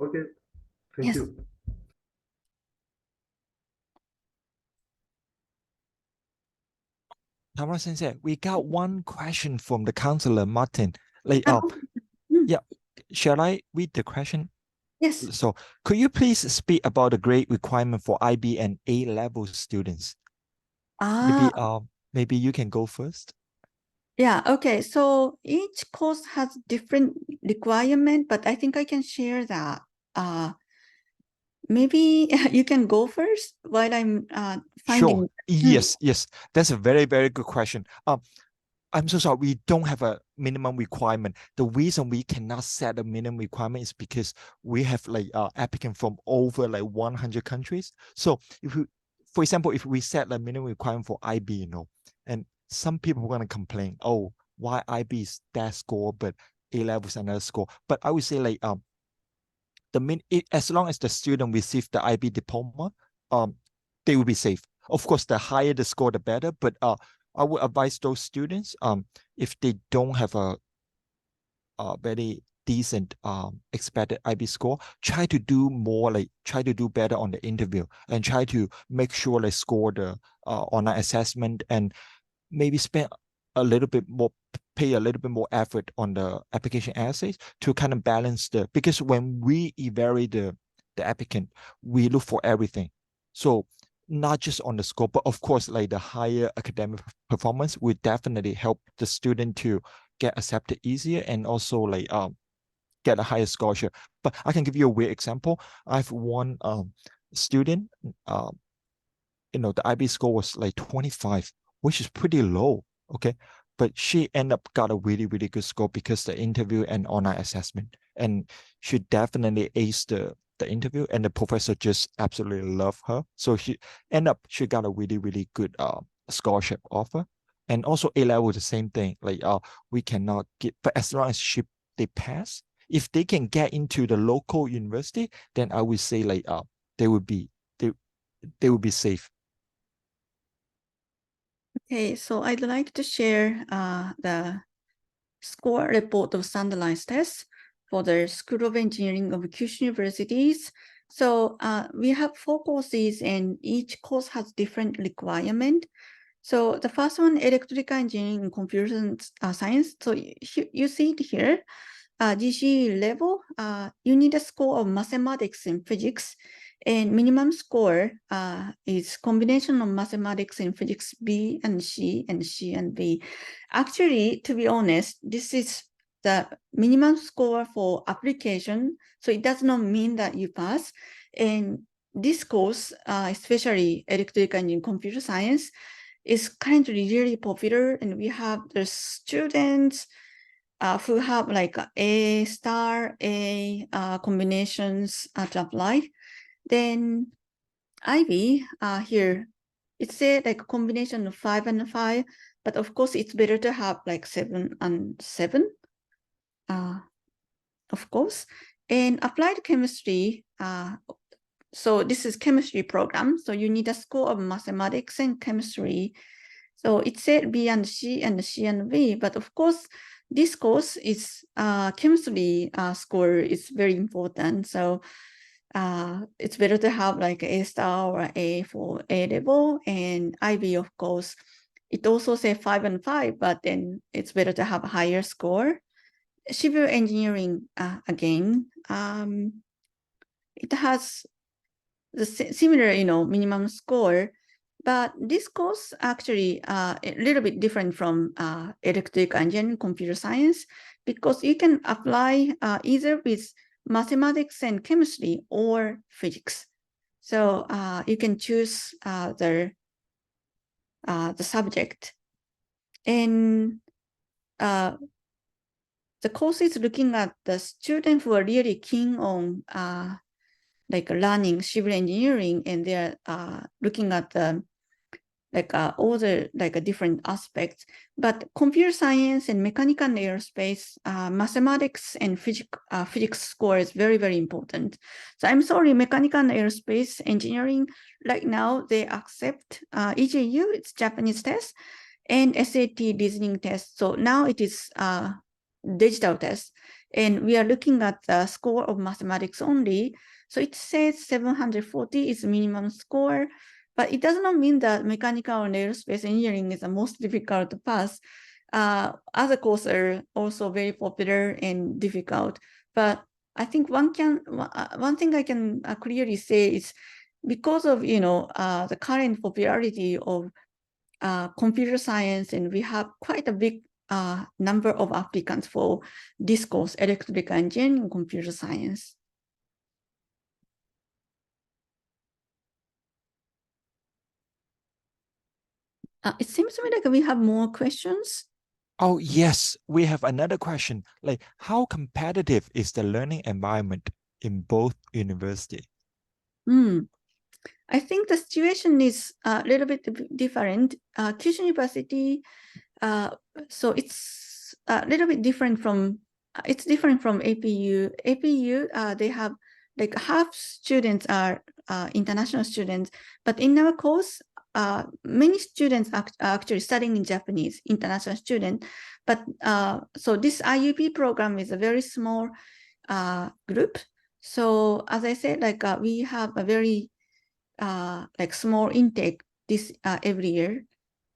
Okay. Thank Yes. you. Tamara Sensei, we got one question from the counselor, Martin. Like, yeah, shall I read the question? Yes. So could you please speak about the grade requirement for IB and A-level students? Maybe you can go first. Yeah, okay. So each course has different requirement, but I think I can share that. Maybe you can go first while I'm finding. Sure. Yes, yes. That's a very, very good question. I'm so sorry. We don't have a minimum requirement. The reason we cannot set a minimum requirement is because we have like applicant from over like 100 countries. So if we, for example, if we set a minimum requirement for IB, and some people are gonna complain, oh, why IB is that score, but A level is another score. But I would say like as long as the student receive the IB diploma, they will be safe. Of course, the higher the score, the better. But I would advise those students, if they don't have a very decent expected IB score, try to do more, like try to do better on the interview and try to make sure they score the online assessment, and maybe spend a little bit more, pay a little bit more effort on the application essays to kind of balance because when we evaluate the applicant, we look for everything. So not just on the score, but of course, like the higher academic performance will definitely help the student to get accepted easier and also like get a higher scholarship. But I can give you a weird example. I've one student, the IB score was like 25, which is pretty low. Okay. But she ended up got a really, really good score because the interview and online assessment. And she definitely aced the interview, and the professor just absolutely loved her. So she got a really, really good scholarship offer. And also A level, the same thing. Like we cannot get, but as long as they pass, if they can get into the local university, then I would say like they would be safe. Okay, so I'd like to share the score report of standardized tests for the School of Engineering of Kyushu Universities. So we have 4 courses, and each course has different requirement. So the first one, electrical engineering and computer science. So you see it here, GC level, you need a score of mathematics and physics, and minimum score is combination of mathematics and physics B and C and C and B. Actually, to be honest, this is the minimum score for application, so it does not mean that you pass. And this course, especially electrical and computer science, is currently really popular, and we have the students who have like A star, A combinations to apply. Then IB here, it's a like combination of 5 and 5, but of course it's better to have like 7 and 7, of course. And applied chemistry, so this is chemistry program, so you need a score of mathematics and chemistry. So it said B and C and C and B, but of course, this course is chemistry score is very important. So it's better to have like A star or A for A level, and IB, of course. It also says 5 and 5, but then it's better to have a higher score. Civil engineering, again, it has the similar, minimum score, but this course actually a little bit different from electrical engineering, computer science, because you can apply either with mathematics and chemistry or physics. So you can choose the subject. And the course is looking at the students who are really keen on like learning civil engineering, and they're looking at the all the different aspects. But computer science and mechanical and aerospace, mathematics and physics score is very, very important. So I'm sorry, mechanical and aerospace engineering, right now they accept EJU, it's Japanese test, and SAT listening test. So now it is digital test. And we are looking at the score of mathematics only. So it says 740 is minimum score, but it does not mean that mechanical and aerospace engineering is the most difficult to pass. Other courses are also very popular and difficult. But I think one thing I can clearly say is because of the current popularity of computer science, and we have quite a big number of applicants for this course, electrical engineering and computer science. It seems to me like we have more questions. Oh, yes, we have another question. Like, how competitive is the learning environment in both universities? I think the situation is a little bit different. Kyushu University, so it's a little bit different from, APU. APU, they have like half students are international students, but in our course, many students are actually studying in Japanese, international student, but so this IUP program is a very small group. So as I said, like we have a very like small intake this every year,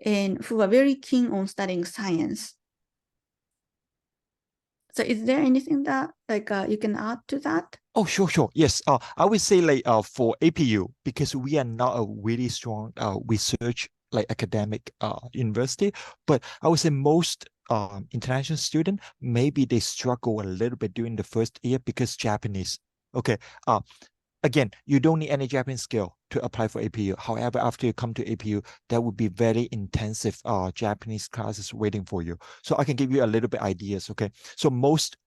and who are very keen on studying science. So is there anything that like you can add to that? Oh, sure. Yes. I would say like for APU, because we are not a really strong research like academic university, but I would say most international student, maybe they struggle a little bit during the first year because Japanese. Okay. Again, you don't need any Japanese skill to apply for APU. However, after you come to APU, there will be very intensive Japanese classes waiting for you. So I can give you a little bit ideas, okay? So most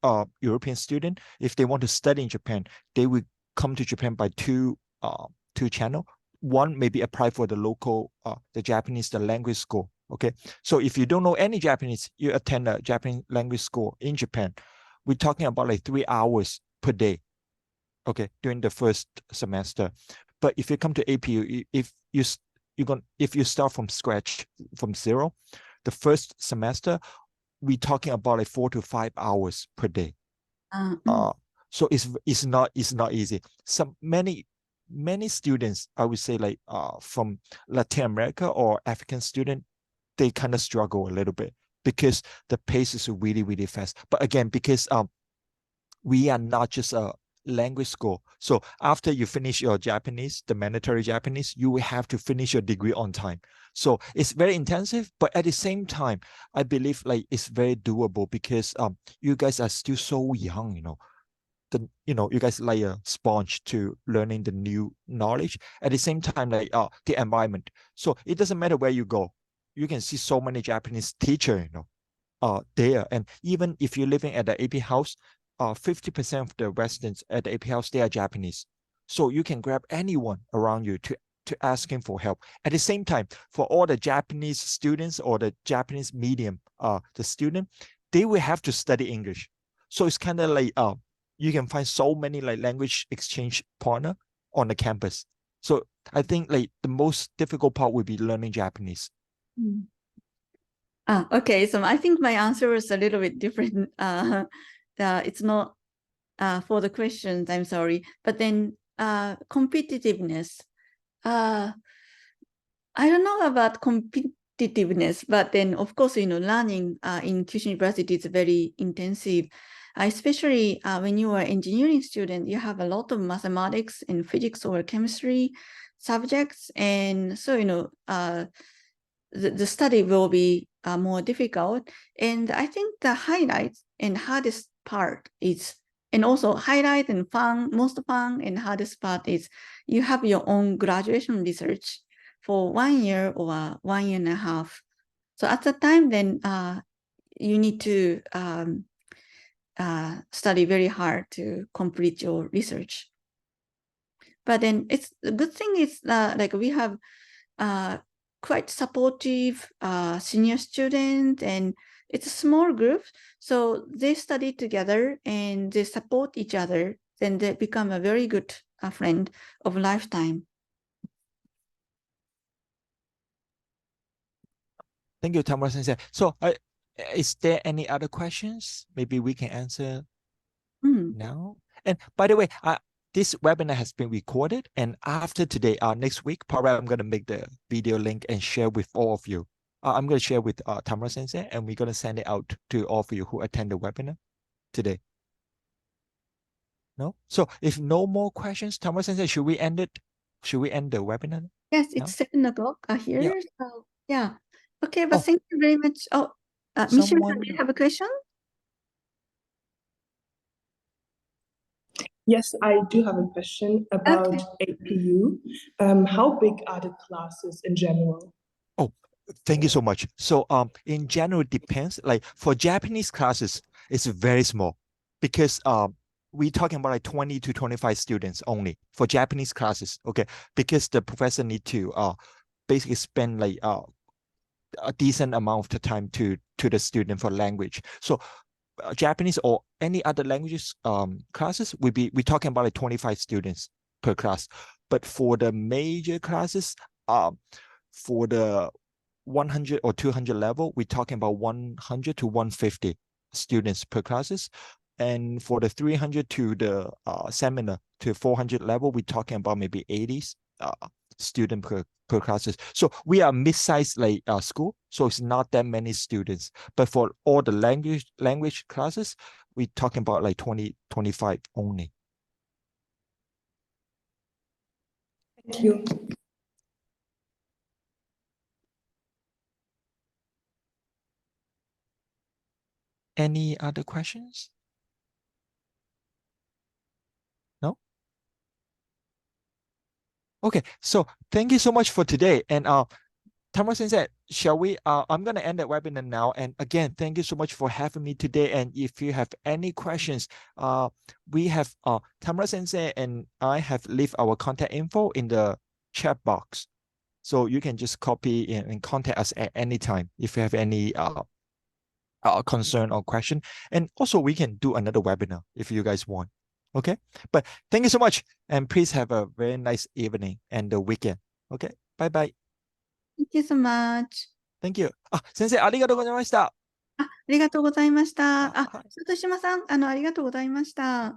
European students, if they want to study in Japan, they will come to Japan by two channel. One, maybe apply for the local, the Japanese, the language school, okay? So if you don't know any Japanese, you attend a Japanese language school in Japan. We're talking about like 3 hours per day, okay, during the first semester. But if you come to APU, if you start from scratch, from zero, the first semester, we're talking about like 4 to 5 hours per day. So it's not easy. Many students, I would say, like from Latin America or African student, they kind of struggle a little bit because the pace is really, really fast. But again, because we are not just a language school. So after you finish your Japanese, the mandatory Japanese, you will have to finish your degree on time. So it's very intensive, but at the same time, I believe like it's very doable because you guys are still so young, you guys like a sponge to learning the new knowledge. At the same time, like the environment. So it doesn't matter where you go, you can see so many Japanese teachers, there. And even if you're living at the AP house, 50% of the residents at the AP house, they are Japanese. So you can grab anyone around you to ask him for help. At the same time, for all the Japanese students or the Japanese medium, the student, they will have to study English. So it's kind of like you can find so many like language exchange partner on the campus. So I think like the most difficult part would be learning Japanese. Okay, so I think my answer was a little bit different. It's not for the questions, I'm sorry. But then competitiveness. I don't know about competitiveness, but then of course, learning in Kyushu University is very intensive. Especially when you are an engineering student, you have a lot of mathematics and physics or chemistry subjects. And so, the study will be more difficult. And I think the highlight and hardest part is, and also highlight and most fun and hardest part is you have your own graduation research for 1 year or 1 year and a half. So at the time, then you need to study very hard to complete your research. But then it's the good thing is like we have quite supportive senior student, and it's a small group. So they study together and they support each other. Then they become a very good friend of lifetime. Thank you, Tamara Sensei. So is there any other questions? Maybe we can answer now. And by the way, this webinar has been recorded, and after today, next week, probably I'm going to make the video link and share with all of you. I'm going to share with Tamara Sensei, and we're going to send it out to all of you who attend the webinar today. No? So if no more questions, Tamara Sensei, should we end it? Should we end the webinar? Yes, it's 7 o'clock here. Yeah. So yeah. Okay, but thank you very much. Oh, Michelle, do you have a question? Yes, I do have a question about APU. How big are the classes in general? Oh, thank you so much. So in general, it depends. Like for Japanese classes, it's very small because we're talking about like 20 to 25 students only for Japanese classes. Okay, because the professor need to basically spend like a decent amount of the time to the student for language. So Japanese or any other languages classes, we're talking about like 25 students per class. But for the major classes, for the 100 or 200 level, we're talking about 100 to 150 students per classes. And for the 300 to the seminar to 400 level, we're talking about maybe 80 student per classes. So we are mid-sized like school, so it's not that many students. But for all the language classes, we're talking about like 20, 25 only. Thank you. Any other questions? No? Okay, so thank you so much for today. And Tamara Sensei, shall we? I'm going to end the webinar now. And again, thank you so much for having me today. And if you have any questions, we have Tamara Sensei and I have leave our contact info in the chat box. So you can just copy and contact us at any time if you have any concern or question. And also we can do another webinar if you guys want. Okay, but thank you so much. And please have a very nice evening and the weekend. Okay, bye bye. Thank you so much. Thank you. 先生、ありがとうございました。ありがとうございました。はい。里島さん、ありがとうございました。